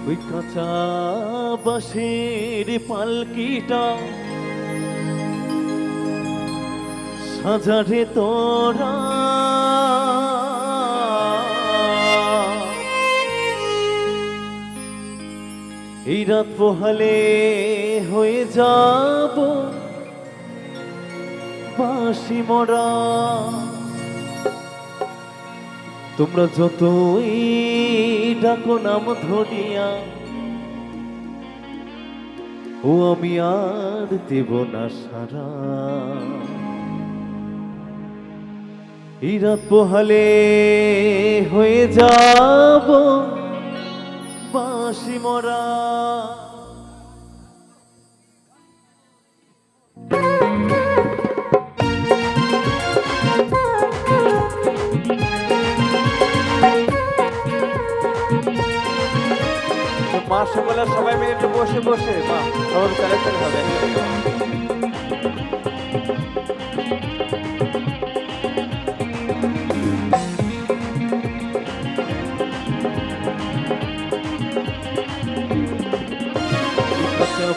ওই কাঁচা বাঁশের পালকিটা সাজারে তোরা এই রাত পোহালে হয়ে যাব বাঁশি মরা। তোমরা যতই ডাকো নাম ধরিয়া ও আমি আর দেব না সারা। এই রাত পোহালে হয়ে যাব বাঁশি মরা। মা সকলের সবাই মিলে একটু বসে বসে মা সবার কালেকশন হবে।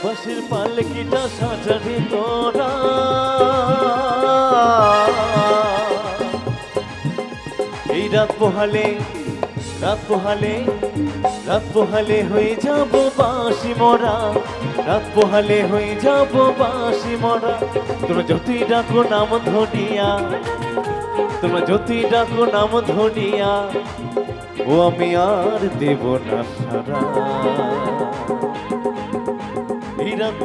বাঁশের পালকিটা সাজাবে তোরা এই রাত পোহালে হয়ে যাব বাঁশি মরা। রাত পোহালে হয়ে যাব বাঁশি মরা। তোমরা যতই ডাকো নাম ধরিয়া ও আমি আর দেব না সারা। এই রাত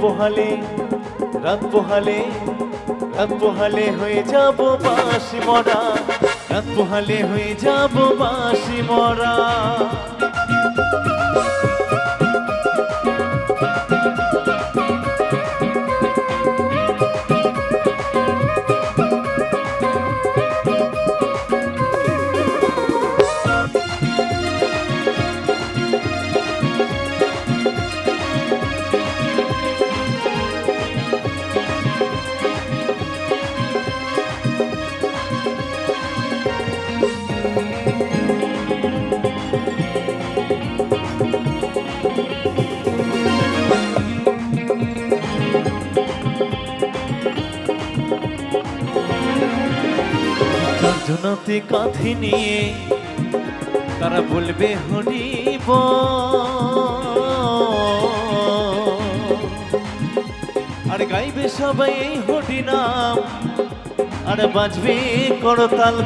পোহালে হয়ে যাব বাঁশি মরা। রাত পোহালে হয়ে যাব বাঁশি মরা। জনাতে কাঁধে নিয়ে তারা বলবে হরিব, আর গাইবে সবাই এই হরি নাম, আর বাজবে করতাল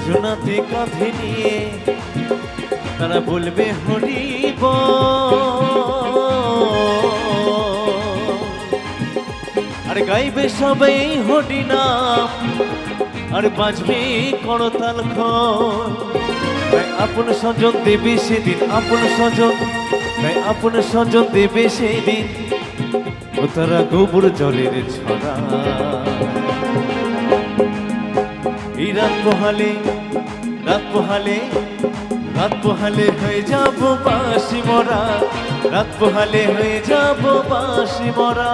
জনাতে কাঁধে নিয়ে তারা বলবে হরিব, আর গাইবে সবাই হরি নাম, আর বাজবে করতাল আপন স্বজন দেবে সেদিন, আপন স্বজন দেবে সেদিন, ও তারা গোবর জলের ছড়া। এই রাত পোহালে হয়ে যাব বাঁশি মরা। রাত পোহালে হয়ে যাব বাঁশি মরা।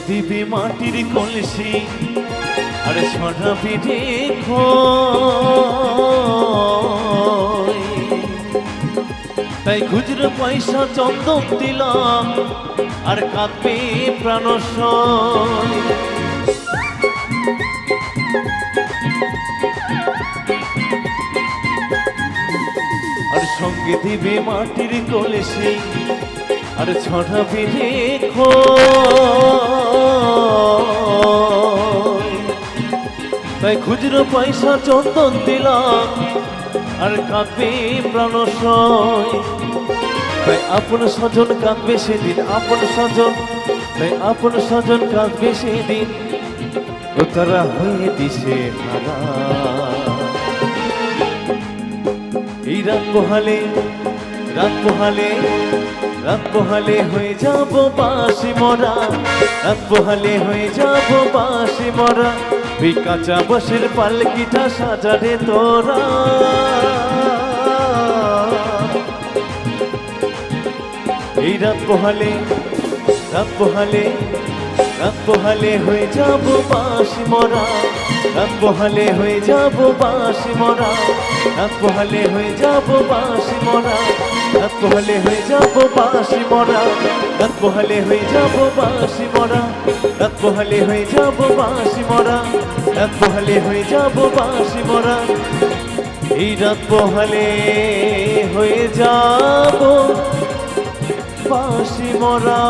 দিবি মাটির কলসি, আর ছড়াবি রেখো, তাই খুচরো পয়সা চন্দন দিলাম, আর কাঁদবে প্রাণশয়। আর সঙ্গে দিবি মাটির কলসি, আর ছড়াবি রেখো, তাই খুচরো পয়সা চন্দন দিলাম, আর কাঁদবে প্রাণ সয়। তাই আপন স্বজন কাঁদবে সেদিন, আপন স্বজন, তাই আপন স্বজন কাঁদবে সেদিন, ও তারা হয়ে দিশে হারা। এই রাত পোহালে, রাত পোহালে, রাত পোহালে হয়ে যাব বাঁশি মরা, রাত পোহালে হয়ে যাব বাঁশি মরা। ওই কাঁচা বাঁশের পালকিটা সাজারে তোরা। এই রাত পোহালে, রাত পোহালে, রাত পোহালে হয়ে যাব বাঁশি মরা, রাত পোহালে হয়ে যাব বাঁশি মরা, রাত পোহালে হয়ে যাব বাঁশি মরা, রাত পোহালে হয়ে যাব বাঁশি মরা, রাত পোহালে হয়ে যাব বাঁশি মরা, রাত পোহালে হয়ে যাব বাঁশি মরা, রাত পোহালে হয়ে যাব বাঁশি মরা। এই রাত পোহালে হয়ে যাব বাঁশি মরা।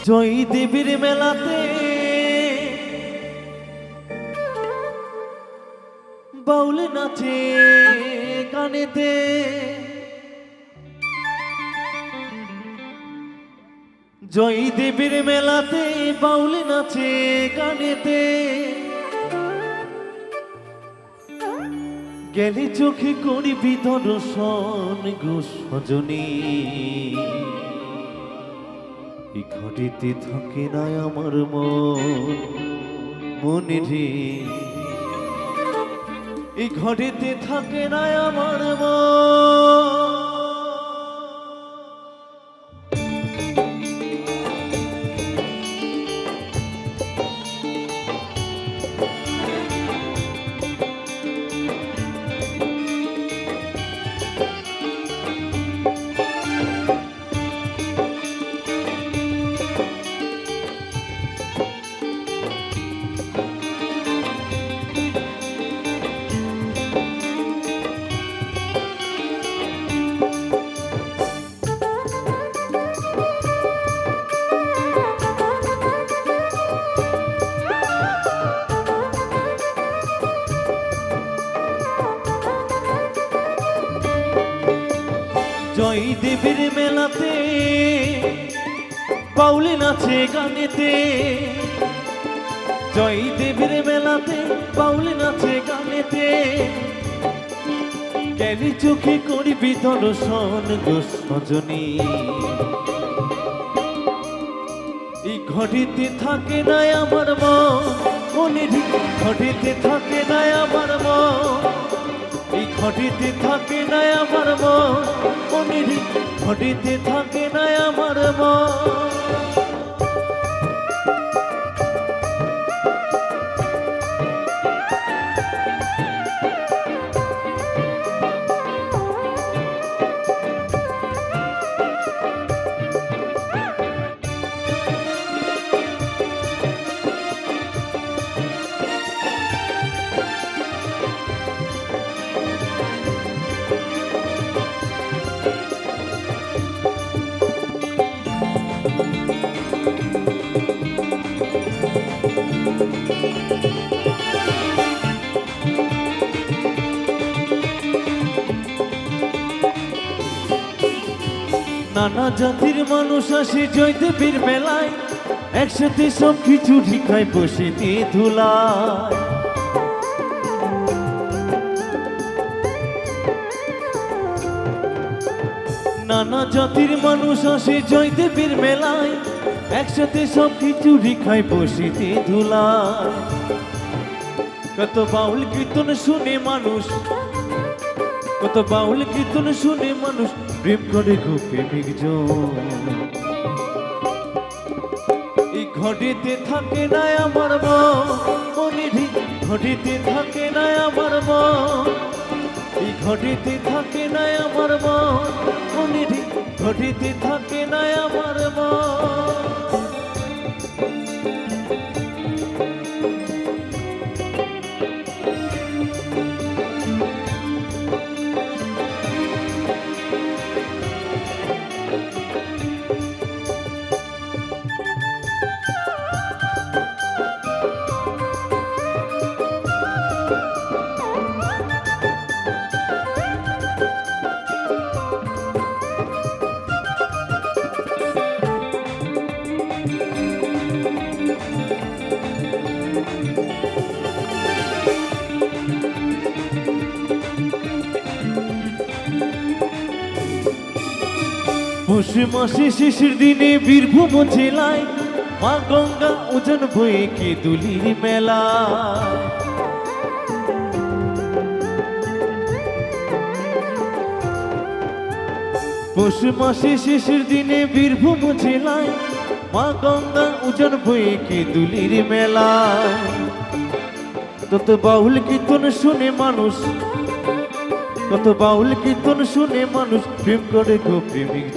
জয়ী দেবীর মেলাতে বাউল নাচে গানেতে, জয়ী দেবীর মেলাতে বাউল নাচে গানেতে। গেলে চোখে করবি দর্শন গো সজনী, এই ঘটিতে থাকে না আমার মন, মনে রে এই ঘটিতে থাকে না আমার মন। জয়ী দেবীর মেলাতে বাউল নাচে গানেতে, জয়ী দেবীর মেলাতে বাউল নাচে গানেতে। গেলি চোখে করবি দর্শন গো সজনী, এই ঘটিতে থাকে না আমার মন, মনে ঘটিতে থাকে না আমার মন, এই ঘটিতে থাকে না আমার মন, মনে ঘটিতে থাকে না আমার মন। নানা জাতির মানুষ আসে জয়দেবীর মেলায়, একসাথে সব কিছু ঢিকায় বসে দিয়ে ধুলায়। নানা জাতির মানুষ আসে জয়দেবীর মেলায়, একসাথে সব কিছু ঢিকায় বসে দিয়ে ধুলায়। কত বাউল কীর্তন শুনে মানুষ, কত বাউল কীর্তন শুনে মানুষ প্রেম করে গো প্রেমিক জন। এই ঘটিতে থাকে না আমার মন, মনে ঘটিতে থাকে না আমার মন, এই ঘটিতে থাকে না আমার মন, মনে ঘটিতে থাকে না আমার মন। পৌষ মাসে শেষের দিনে বীরভূম জেলায় মা গঙ্গা ওজন বয়ে কে দুলির মেলা। পৌষ মাসে শেষের দিনে বীরভূম জেলায় মা গঙ্গা ওজন বয়ে কে দুলির মেলা। কত বাউল কীর্তন শুনে মানুষ, কত বাউল কীর্তন শুনে মানুষ প্রেম করে গো প্রেমিক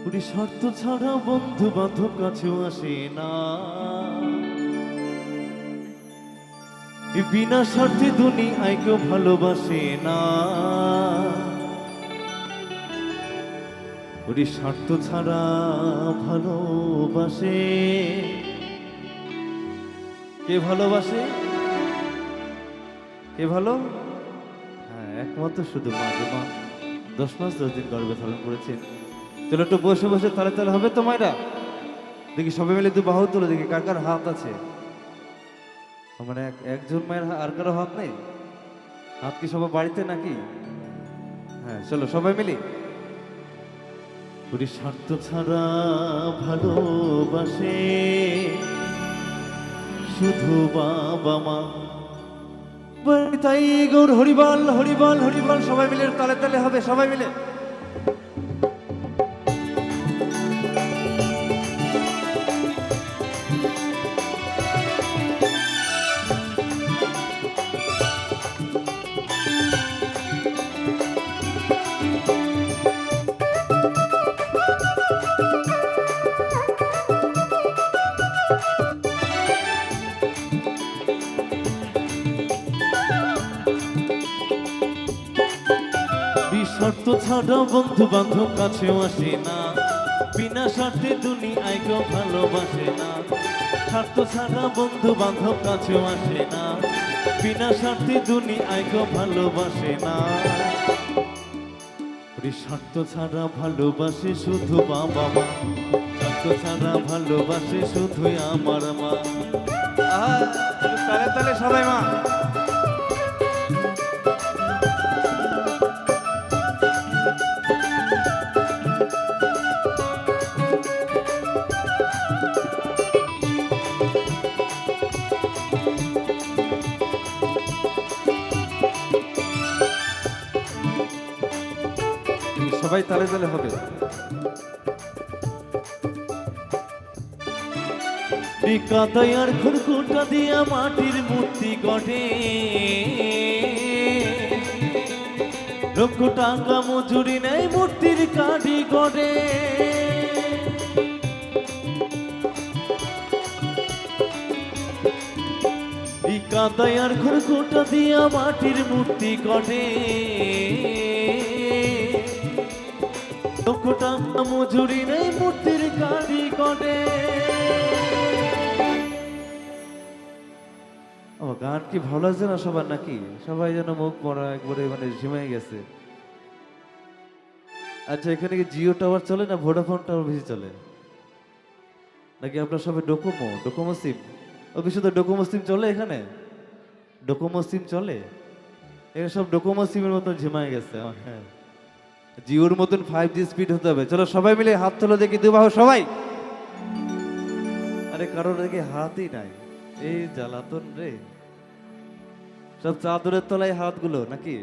পুরি শর্ত ছাড়া বন্ধু বান্ধব কাছেও আসে না। এই বিনা স্বার্থে দুনিয়ায় কেউ ভালোবাসে না। পুরি স্বার্থ ছাড়া ভালোবাসে কে? ভালোবাসে কে? ভালো, হ্যাঁ, একমাত্র শুধু মা। যে মা 10 মাস 10 দিন গর্ভে ধারণ করেছেন। চলো একটু বসে বসে তালে তালে হবে তো মায়েরা। দেখি সবাই মিলে দু বাহু তুলে দেখি কার কার হাত আছে। মানে একজন মায়ের আর কারো হাত নেই? হাত কি সবাই বাড়িতে নাকি? হ্যাঁ, চলো সবাই মিলে। পুরি স্বার্থ ছাড়া ভালোবাসে শুধু বাবা মা। তাই গৌর হরিবল হরিবল হরিবল, সবাই মিলে তালে তালে হবে, সবাই মিলে। শর্ত ছাড়া বন্ধু বান্ধব কাছেও আসে না। বিনা স্বার্থে দুনিয়ায় কেউ ভালোবাসে না। স্বার্থ ছাড়া বন্ধু বান্ধব কাছেও আসে না। বিনা স্বার্থে দুনিয়ায় কেউ ভালোবাসে না। স্বার্থ ছাড়া ভালোবাসে শুধু বাবা মা। স্বার্থ ছাড়া ভালোবাসে শুধুই আমার মা। তালে তালে সবাই মা। সবাই তালে তালে হবে। কাদায়ার খুরকুটা দিয়া মাটির মূর্তি গড়ে, লক্ষ টাকা মজুরি নেই মূর্তির কাঠি গড়ে। কাদায়ার খুরকুটা দিয়া মাটির মূর্তি গড়ে, লক্ষ টাকা মজুরি নেই মূর্তির কাঠি গড়ে। গান কি ভালো লাগছে না সবার নাকি? সবাই যেন মুখ পড়া একবারে মানে ঝিমাই গেছে। আচ্ছা, এখানে কি জিও টাওয়ার চলে না ভোডাফোন টাওয়ার বেশি চলে নাকি? আপনার সবাই ডোকোমো সিম? ও কি শুধু ডোকোমো সিম চলে এখানে? ডোকোমো সিম চলে এখানে, সব ডোকোমো সিমের মতন ঝিমাই গেছে। হ্যাঁ, জিওর মতন 5G স্পিড হতে হবে। চলো সবাই মিলে হাত তোলো দেখি, দুবাহু সবাই। আরে কারোর দেখি হাতই নাই, এই জ্বালাতন রে। সব চাদরের তলায় হাতগুলো নাকি?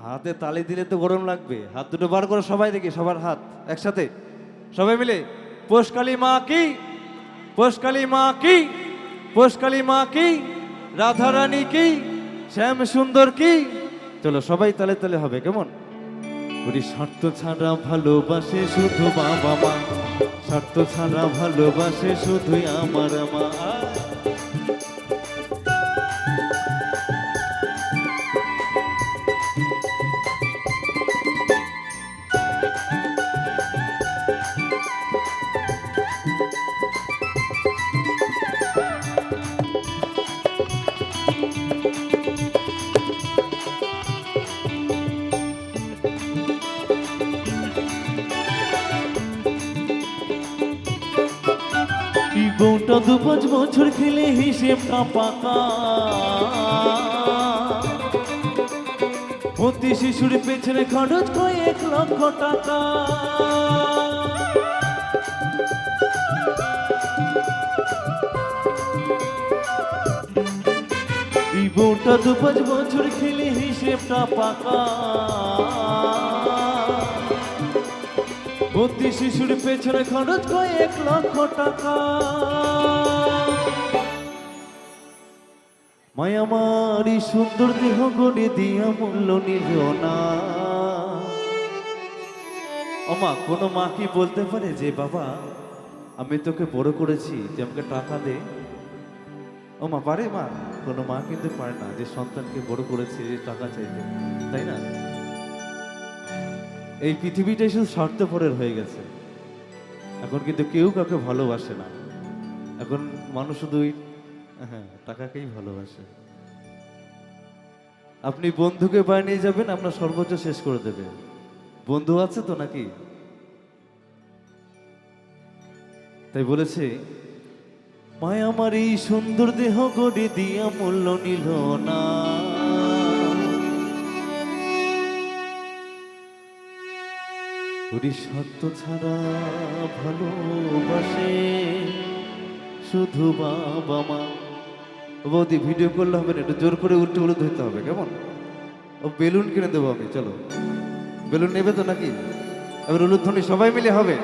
হাতে তালি দিলে তো গরম লাগবে। হাত দুটো বার করো সবাই দেখি, সবার হাত একসাথে সবাই মিলে। পোষকালী মা কি, পোষকালী মা কি, পোষকালী মা কি, রাধা রানী কি, শ্যাম সুন্দর কি। চলো সবাই তালে তালে হবে, কেমন? ওরে স্বার্থ ছাড়া ভালোবাসে শুধু বাবা মা। স্বার্থ ছাড়া ভালোবাসে শুধুই আমার মা। বউটা 2-5 বছর খেলে হিসেবটা পাকা, ভর্তি শিশুর পেছনে খরচ কয়েক লক্ষ টাকা। এই বউটা 2-5 বছর খেলে হিসেবটা পাকা। ভর্তি শিশুর পেছনে খরচ কয়েক লক্ষ টাকা। মায়ামারি সুন্দর দেহ গড়ে দিয়া মূল্য নিল না। ওমা, কোনো মা কি বলতে পারে যে বাবা আমি তোকে বড় করেছি, তুই আমাকে টাকা দে? ওমা, পারে মা? কোনো মা কিন্তু পারে না যে সন্তানকে বড় করেছে টাকা চাইতে, তাই না? এই পৃথিবীটাই শুধু স্বার্থপরের হয়ে গেছে। এখন কিন্তু কেউ কাউকে ভালোবাসে না। এখন মানুষ শুধুই টাকাকেই ভালোবাসে। আপনি বন্ধুকে বাড়ি নিয়ে যাবেন, আপনার সর্বোচ্চ শেষ করে দেবে। বন্ধু আছে তো নাকি? তাই বলেছে, মায় আমার এই সুন্দর দেহ গড়ে দিয়া মূল্য নিল না। ওরে সত্য ছাড়া ভালোবাসে শুধু বাবা মা। বৌদি, ভিডিও করলে হবে না, একটু জোর করে উল্টে উলুদ হইতে হবে, কেমন? ও বেলুন কিনে দেবো আমি, চলো। বেলুন নেবে তো নাকি? এবার উলুধ্বনি সবাই মিলে হবে।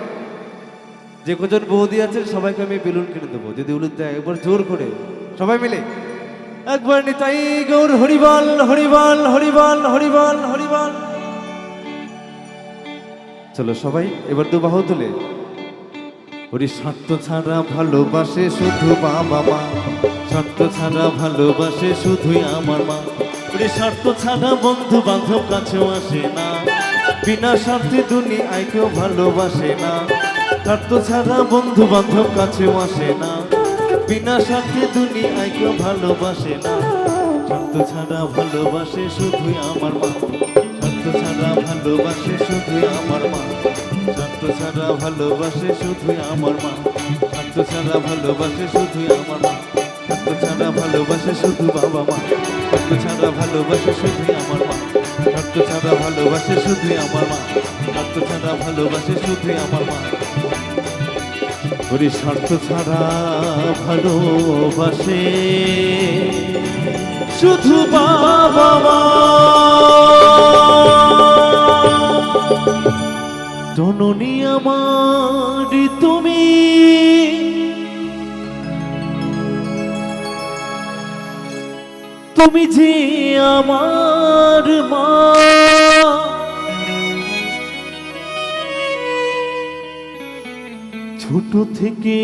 যে কজন বৌদি আছে সবাইকে আমি বেলুন কিনে দেবো, যদি উলুদ দেয় একবার জোর করে সবাই মিলে একবার নিতাই গৌর হরিবল হরিবল হরিবল হরিবল হরিবল। চলো সবাই এবার দু বাহু তুলে। ওরে স্বার্থ ছাড়া ভালোবাসে শুধু বাবা মা, স্বার্থ ছাড়া ভালোবাসে শুধুই আমার মা। ওরে স্বার্থ ছাড়া বন্ধু বান্ধব কাছেও আসে না, বিনা স্বার্থে দুনিয়ায় কেউ ভালোবাসে না। স্বার্থ ছাড়া বন্ধু বান্ধব কাছেও আসে না, বিনা স্বার্থে দুনিয়ায় কেউ ভালোবাসে না। স্বার্থ ছাড়া ভালোবাসে শুধুই আমার মা, স্বার্থ ছাড়া ভালোবাসে শুধুই আমার মা। স্বার্থ ছাড়া ভালোবাসে শুধুই আমার মা, স্বার্থ ছাড়া ভালোবাসে শুধুই আমার মা। স্বার্থ ছাড়া ভালোবাসে শুধু বাবা মা, স্বার্থ ছাড়া ভালোবাসে শুধুই আমার মা। স্বার্থ ছাড়া ভালোবাসে শুধুই আমার মা, স্বার্থ ছাড়া ভালোবাসে শুধুই আমার মা। ওরে স্বার্থ ছাড়া ভালোবাসে শুধু বাবা মা। জননী আমার তুমি, তুমি যে আমার মা। ছোট থেকে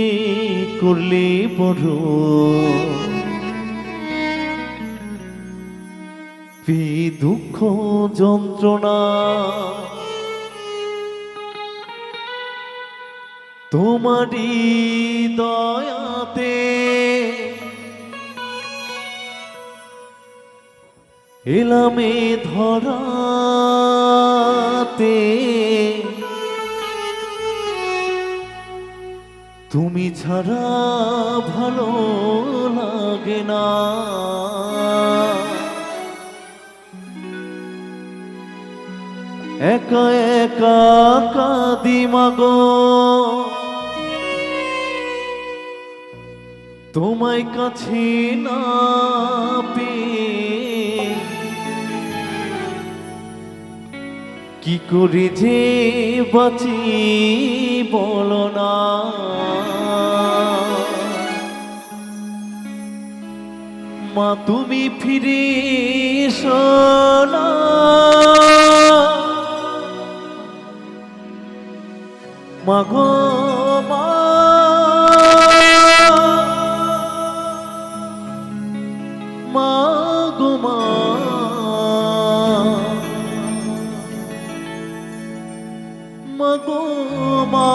করলে বড়, দুঃখ যন্ত্রণা তোমারই দয়াতে এলামে ধরাতে। তুমি ছাড়া ভালো লাগে না, একা একা কাঁদি মাগো তোমায় কাছে না পেয়ে। কি করে যে বাঁচি বলো না, মা তুমি ফিরে এসো না। মা গো মা, মা গো মা, মা গো মা।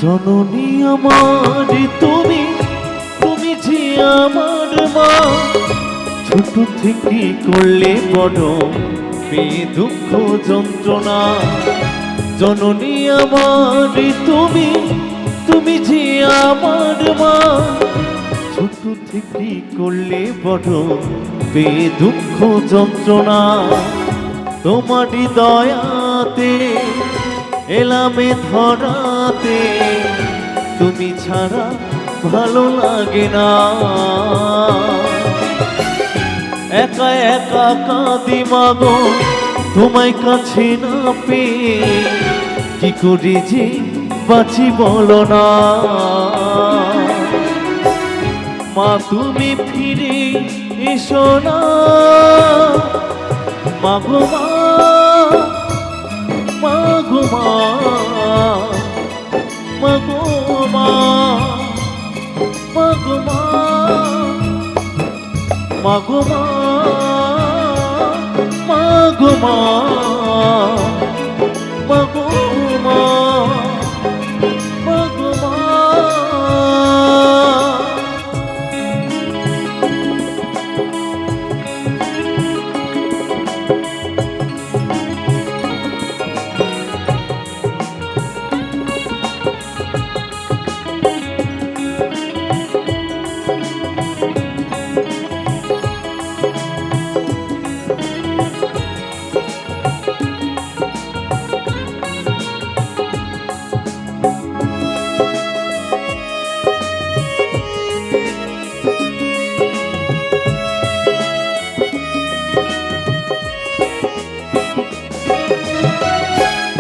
জননী আমার তুমি, তুমি যে আমার মা, ছোট থেকে করলে বড় পেয়ে দুঃখ যন্ত্রণা। জননী আমার তুমি, তুমি যে আমার মা, ছোট থেকে করলে বড় পেয়ে দুঃখ যন্ত্রণা। তোমারই দয়াতে এলামে ধরাতে, তুমি ছাড়া ভালো লাগে না। একা একা কাঁদি মাগো তোমায় কাছে না পেয়ে, কি করে যে বাঁচি বলো না। মা তুমি ফিরে এসো না, মাগো মা, মাগো মা, মাগো মা, মাগো মা, মাগো মা, মাগো মা, মাগো মা, মাগো মা।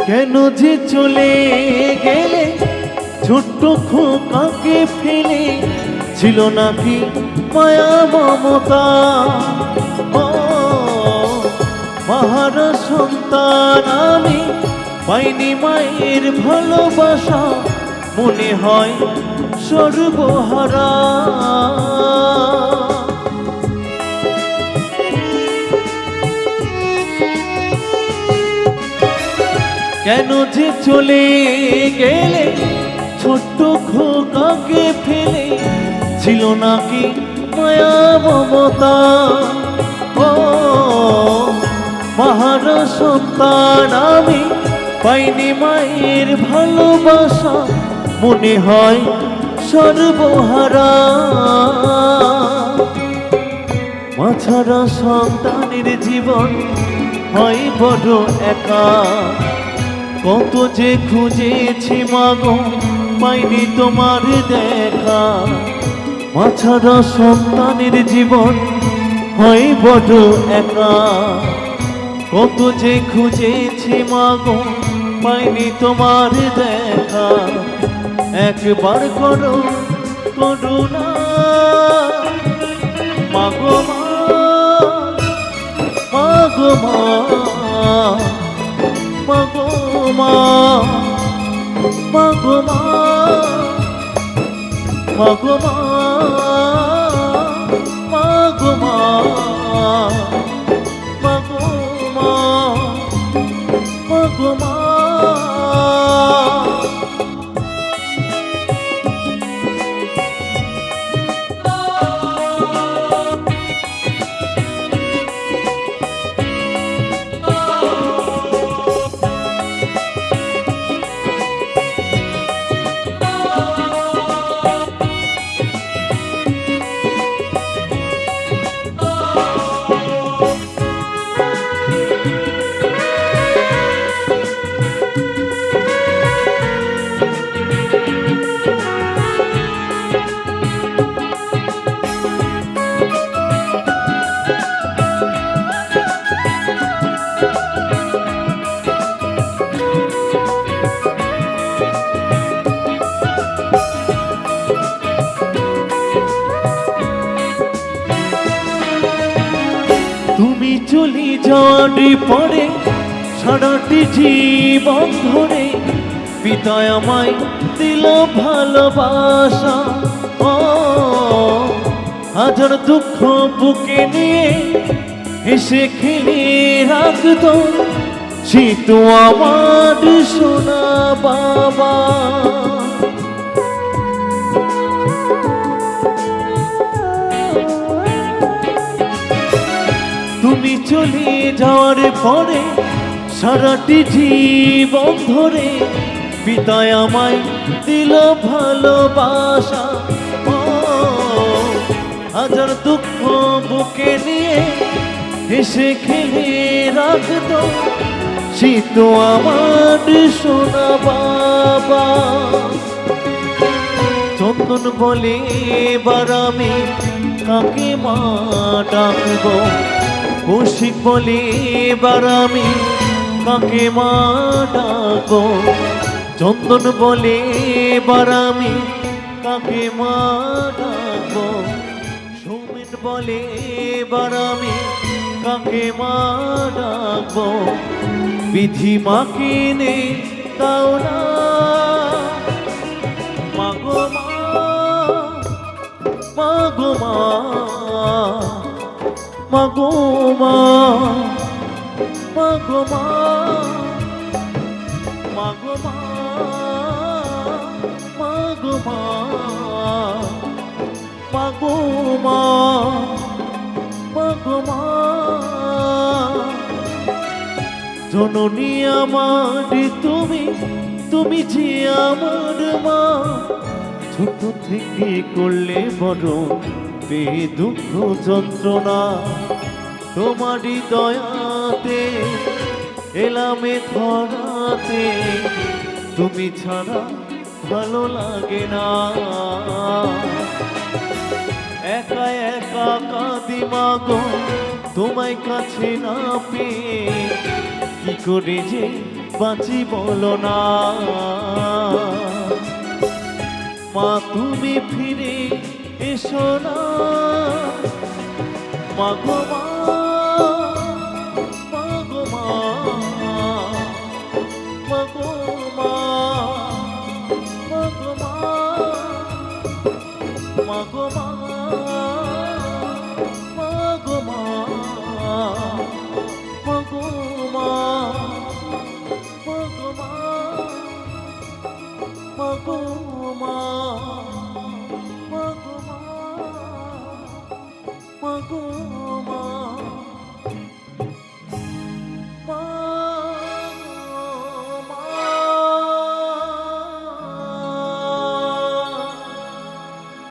কেন যে চলে গেলে ছোট্ট খোকাকে ফেলে, ছিল নাকি মায়া মমতা। ও মাহারা সন্তান আমি, পাইনি মায়ের ভালোবাসা, মনে হয় সর্বহারা। কেন যে চলে গেলে ছোট্ট খোকাকে ফেলে, ছিল নাকি মায়া মমতা। ও মাহারা সন্তান আমি, পাইনি মায়ের ভালোবাসা, মনে হয় সর্বহারা। মা ছাড়া সন্তানের জীবন হয় বড় একা, কত যে খুঁজেছি মাগো পাইনি তোমার দেখা। মা ছাড়া সন্তানের জীবন হয় বড় একা, কত যে খুঁজেছি মাগো পাইনি তোমার দেখা। একবার করো করুণা মাগো মা, মাগো মা, মাগো মা, মাগো মা, মাগো মা, মাগো মা, মাগো মা, মাগো মা। তুমি চলি যাওয়ার পরে সারাটি জীবন ধরে পিতা আমায় দিল ভালোবাসা। ও হাজার দুঃখ বুকে নিয়ে হেসে খেলে রাখতো সে তো আমার সোনা বাবা। চলে যাওয়ার পরে সারাটি জীবন ধরে পিতায় আমায় দিল ভালোবাসা। ও হাজার দুঃখ বুকে নিয়ে হেসে খেলে রাখতো সে তো আমার সোনা বাবা। চন্দন বলে এবার আমি কাকে মা ডাকবো, কৌশিক বলে এবার আমি কাকে মা ডাকবো, চন্দন বলে এবার আমি কাকে মা ডাকবো, সৌমেন বলে এবার আমি কাকে মা ডাকবো। বিধি মাকে নে দাও না মাগো মা, মাগো মা, মাগো মা, মাগো মা, মাগো মা, মাগো মা, মাগো মা, মাগো মা। জননী আমার তুমি, তুমি যে আমার মা, ছোট থেকে করলে বড় বে দুঃখ যন্ত্রণা, তোমারই দয়াতে এলামে ধরাতে, তুমি ছাড়া ভালো লাগে না। একা একা কাঁদি মাগো তোমায় কাছে না পেয়ে, কি করে যে বাঁচি বলো না। মা তুমি ফিরে এসো না মাগো মা, মাগো মা, মাগো মা, মাগো মা, মাগো মা, মাগো মা, মাগো মা, মাগো মা, মাগো মা, মাগো মা, মাগো